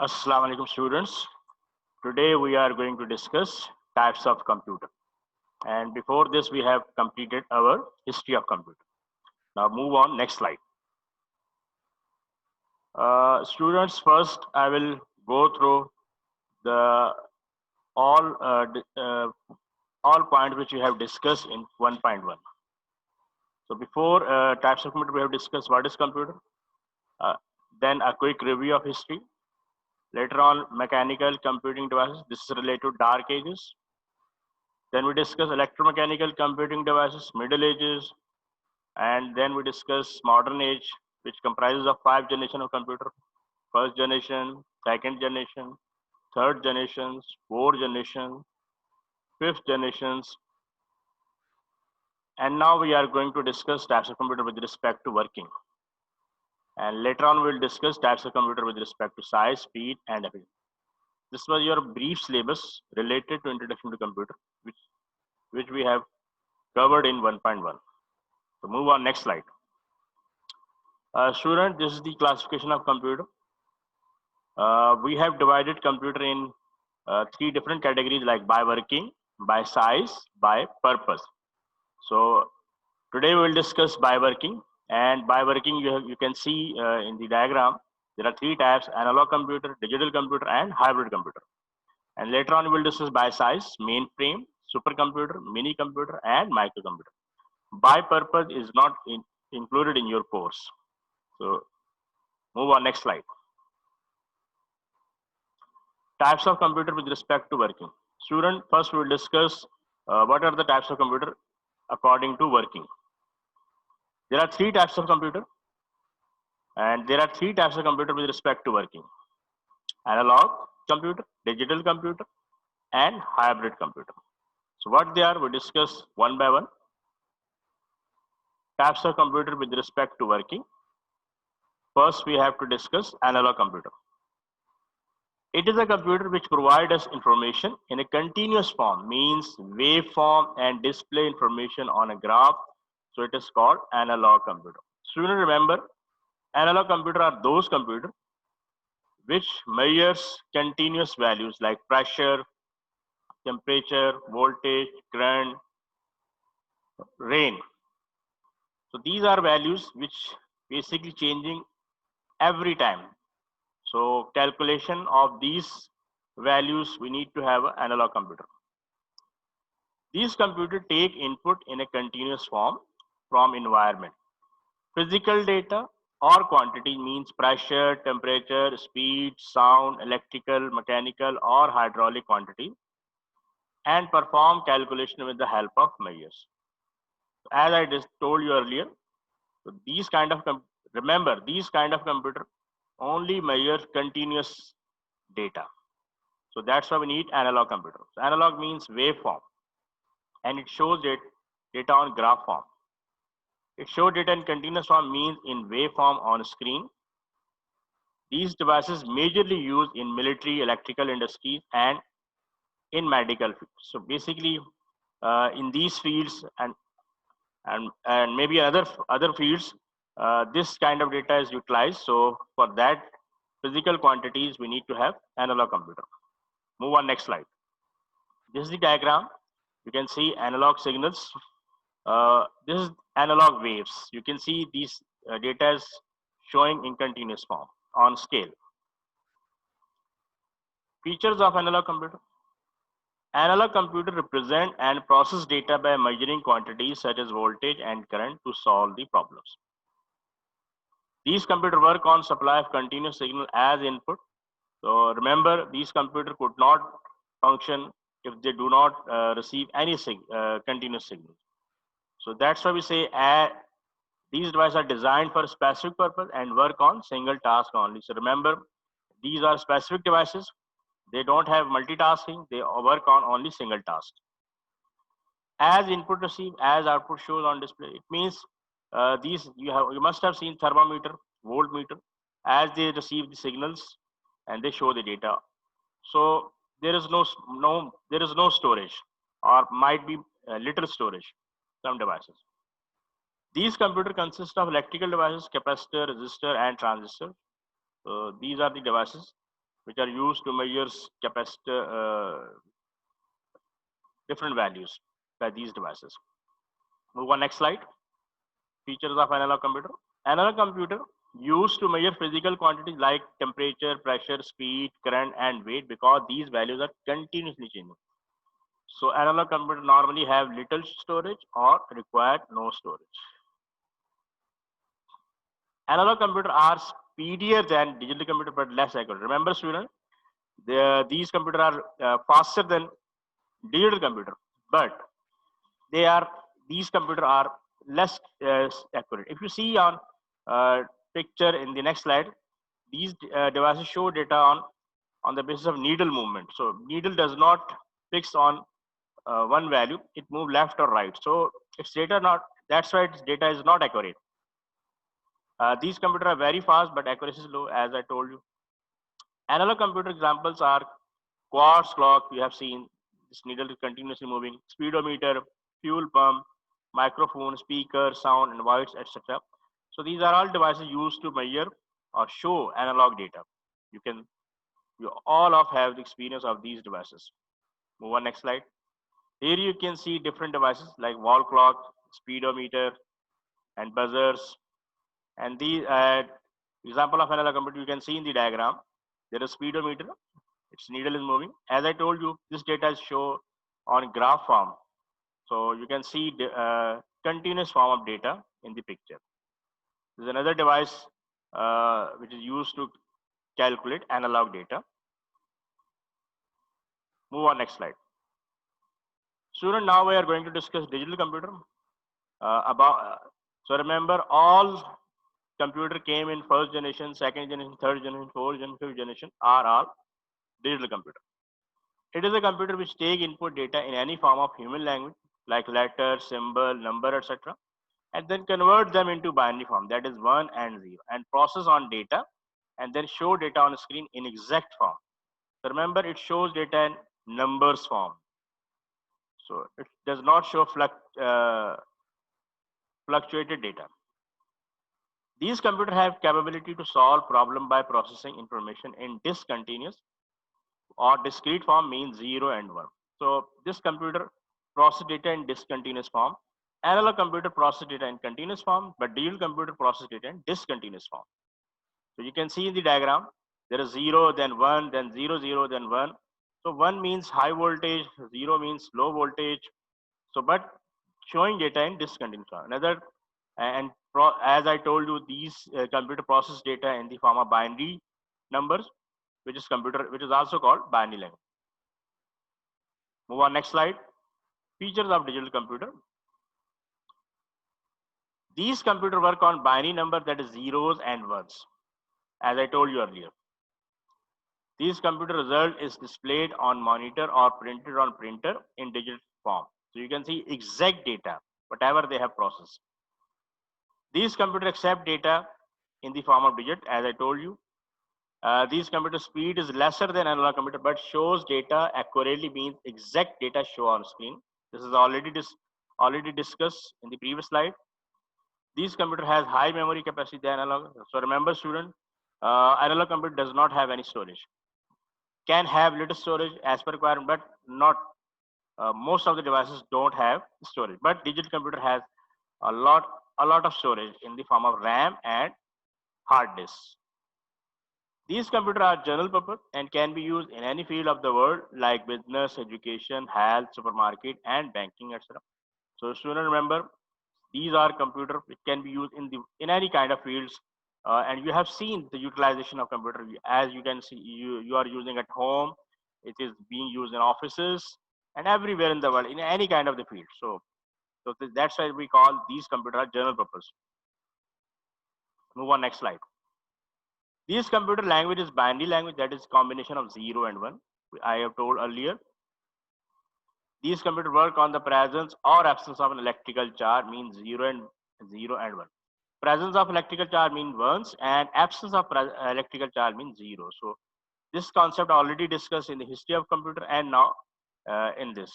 Assalamu alaikum students. Today we are going to discuss types of computer. And before this we have completed our history of computer. Now move on next slide. Students, first I will go through the all all points which we have discussed in 1.1. So before types of computer we have discussed what is computer, uh, then a quick review of history. Later on mechanical computing devices. This is related to dark ages. Then we discuss electromechanical computing devices, Middle Ages, and then we discuss modern age, which comprises of 5 generations of computer: first generation, second generation, third generations, fourth generation, fifth generations, and now we are going to discuss types of computer with respect to working. And later on we'll discuss types of computer with respect to size, speed, and efficiency. This was your brief syllabus related to introduction to computer, which we have covered in 1.1. So move on next slide. Student, this is the classification of computer. We have divided computer in three different categories, like by working, by size, by purpose. So today we will discuss by working, and by working you can see in the diagram there are three types: analog computer, digital computer, and hybrid computer. And later on we will discuss by size: mainframe, supercomputer, mini computer, and microcomputer. By purpose is not included in your course. So move on next slide. Types of computer with respect to working. Student, first we will discuss what are the types of computer according to working. There are three types of computer, and there are three types of computer with respect to working: analog computer, digital computer, and hybrid computer. So what they are, we discuss one by one. Types of computer with respect to working. First we have to discuss analog computer. It is a computer which provides us information in a continuous form, means waveform, and display information on a graph. So it is called analog computer. Students, remember, analog computer are those computers which measures continuous values like pressure, temperature, voltage, current, rain. So these are values which basically changing every time. So calculation of these values, we need to have an analog computer. These computers take input in a continuous form from environment. Physical data or quantity means pressure, temperature, speed, sound, electrical, mechanical, or hydraulic quantity, and perform calculation with the help of measures. As I just told you earlier, so these kind of remember, these kind of computer only measure continuous data. So that's why we need analog computer. So analog means waveform, and it shows it data on graph form. It shows data in continuous form means in waveform on screen. These devices majorly used in military, electrical industries, and in medical fields. So basically, in these fields and maybe other fields, this kind of data is utilized. So for that physical quantities, we need to have analog computer. Move on next slide. This is the diagram. You can see analog signals. This is analog waves. You can see these data is showing in continuous form on scale. Features of analog computer. Analog computer represent and process data by measuring quantities such as voltage and current to solve the problems. These computers work on supply of continuous signal as input. So remember, these computers could not function if they do not receive any continuous signal. So that's why we say these devices are designed for a specific purpose and work on single task only. So remember, these are specific devices. They don't have multitasking. They work on only single task. As input received, as output shows on display. It means these you must have seen thermometer, voltmeter. As they receive the signals and they show the data. So there is no storage, or might be little storage. Some devices. These computers consist of electrical devices, capacitor, resistor, and transistor. So these are the devices which are used to measure capacitor, different values by these devices. Move on, next slide. Features of analog computer. Analog computer used to measure physical quantities like temperature, pressure, speed, current, and weight because these values are continuously changing. So analog computer normally have little storage or require no storage. Analog computer are speedier than digital computer but less accurate. Remember, student, these computers are faster than digital computer, but these computers are less accurate. If you see on picture in the next slide, these devices show data on the basis of needle movement. So needle does not fix on one value; it moves left or right. So its data not. That's why its data is not accurate. These computers are very fast, but accuracy is low, as I told you. Analog computer examples are quartz clock. We have seen this needle is continuously moving. Speedometer, fuel pump, microphone, speaker, sound, and voice, etc. So these are all devices used to measure or show analog data. You all of have the experience of these devices. Move on, next slide. Here you can see different devices like wall clock, speedometer, and buzzers. And the example of analog computer you can see in the diagram. There is speedometer. Its needle is moving. As I told you, this data is shown on graph form. So you can see the continuous form of data in the picture. There's another device which is used to calculate analog data. Move on, next slide. Student, now we are going to discuss digital computer. So remember, all computer came in first generation, second generation, third generation, fourth generation, fifth generation are all digital computer. It is a computer which take input data in any form of human language like letter, symbol, number, etc. and then convert them into binary form, that is 1 and 0, and process on data and then show data on screen in exact form. So remember, it shows data in numbers form. So it does not show fluctuated data. These computers have capability to solve problem by processing information in discontinuous or discrete form, means 0 and 1. So this computer process data in discontinuous form. Analog computer process data in continuous form, but digital computer process data in discontinuous form. So you can see in the diagram, there is 0, then 1, then 0, 0, then 1. So 1 means high voltage, 0 means low voltage. So, but showing data in discontinuous form. As I told you, these computer process data in the form of binary numbers, which is also called binary language. Move on, next slide. Features of digital computer. These computers work on binary number, that is zeros and ones, as I told you earlier. These computer result is displayed on monitor or printed on printer in digital form. So you can see exact data, whatever they have processed. These computers accept data in the form of digit, as I told you. These computer speed is lesser than analog computer, but shows data accurately, means exact data show on screen. This is already discussed in the previous slide. These computer has high memory capacity than analog. So remember, student, analog computer does not have any storage. Can have little storage as per requirement, but not most of the devices don't have storage. But digital computer has a lot of storage in the form of RAM and hard disk. These computers are general purpose and can be used in any field of the world like business, education, health, supermarket, and banking, etc. So student, remember, these are computers which can be used in any kind of fields, and you have seen the utilization of computer. As you can see, you are using at home. It is being used in offices and everywhere in the world in any kind of the field. So that's why we call these computers general purpose. Move on, next slide. These computer language is binary language, that is combination of 0 and 1. I have told earlier. These computers work on the presence or absence of an electrical charge, means 0 and 1. Presence of electrical charge means ones, and absence of electrical charge means 0. So this concept already discussed in the history of computer and now in this.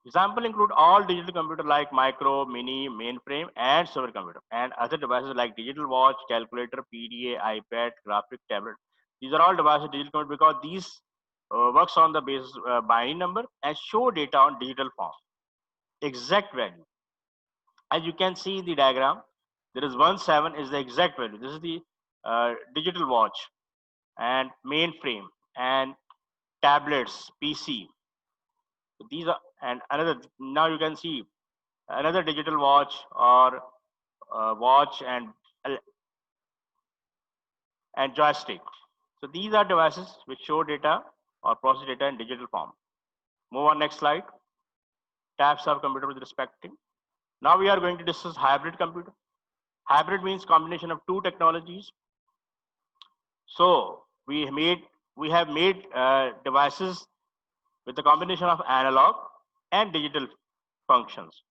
Example include all digital computer like micro, mini, mainframe, and supercomputer, and other devices like digital watch, calculator, PDA, iPad, graphic tablet. These are all devices digital computer because these works on the basis binary number and show data on digital form, exact value. As you can see in the diagram, there is 17 is the exact value. This is the digital watch and mainframe and tablets, PC. So these are, and another, now you can see another digital watch or watch and joystick. So these are devices which show data or process data in digital form. Move on next slide. Types of computer with respect to. Now we are going to discuss hybrid computer. Hybrid means combination of two technologies. So we have made devices with a combination of analog and digital functions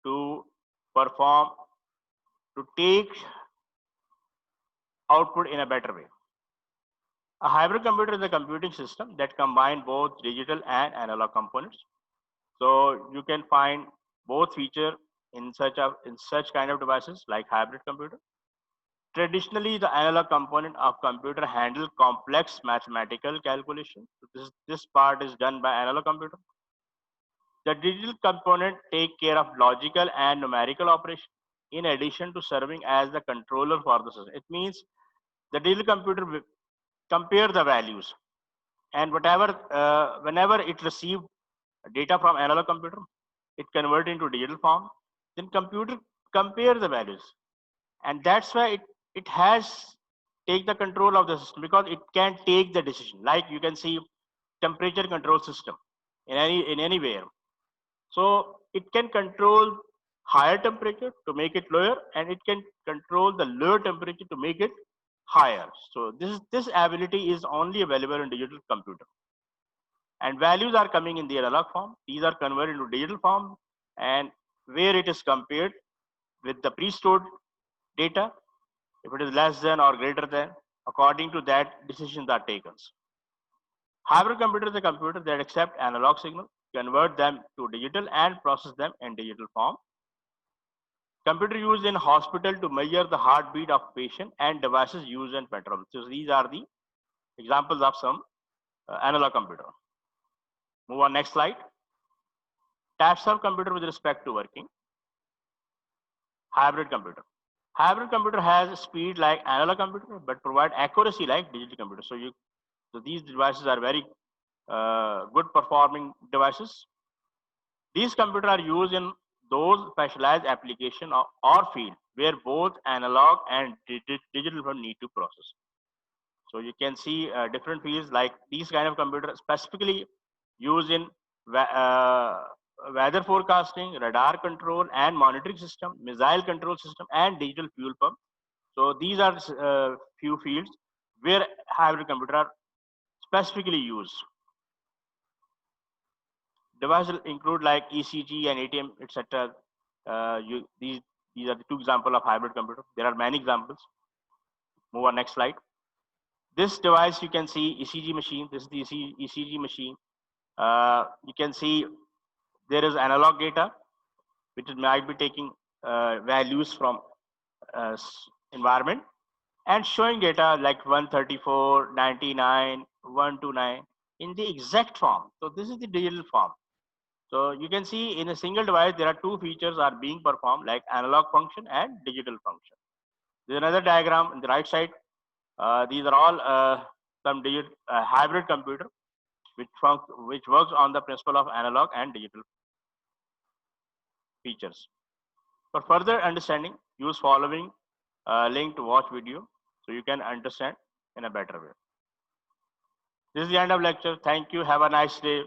to perform, to take output in a better way. A hybrid computer is a computing system that combines both digital and analog components. So you can find both feature in such kind of devices like hybrid computer. Traditionally, the analog component of computer handle complex mathematical calculations. So this part is done by analog computer. The digital component take care of logical and numerical operation in addition to serving as the controller for the system. It means the digital computer will compare the values, and whenever it receive data from analog computer, it convert into digital form. Then computer compare the values, and that's why it has take the control of the system because it can take the decision. Like you can see temperature control system in anywhere. So it can control higher temperature to make it lower, and it can control the lower temperature to make it higher. So this ability is only available in digital computer. And values are coming in the analog form. These are converted into digital form, and where it is compared with the pre-stored data, if it is less than or greater than, according to that decisions are taken. Hybrid computer is a computer that accept analog signal, convert them to digital and process them in digital form. Computer used in hospital to measure the heartbeat of patient and devices used in petrol. So these are the examples of some analog computer. Move on next slide. Types of computer with respect to working. Hybrid computer. Hybrid computer has speed like analog computer but provide accuracy like digital computer. So these devices are very good performing devices. These computers are used in those specialized application or field where both analog and digital need to process. So you can see different fields like these kind of computers specifically used in weather forecasting, radar control and monitoring system, missile control system and digital fuel pump. So these are few fields where hybrid computer are specifically used. Devices include like ECG and ATM, etc. These are the two examples of hybrid computer. There are many examples. Move on next slide. This device you can see ECG machine. This is the ECG machine. You can see there is analog data, which might be taking values from environment and showing data like 134, 99, 129 in the exact form. So this is the digital form. So you can see in a single device, there are two features are being performed like analog function and digital function. There's another diagram on the right side. These are all some digital hybrid computer which works on the principle of analog and digital features. For further understanding, use following link to watch video so you can understand in a better way. This is the end of lecture. Thank you. Have a nice day.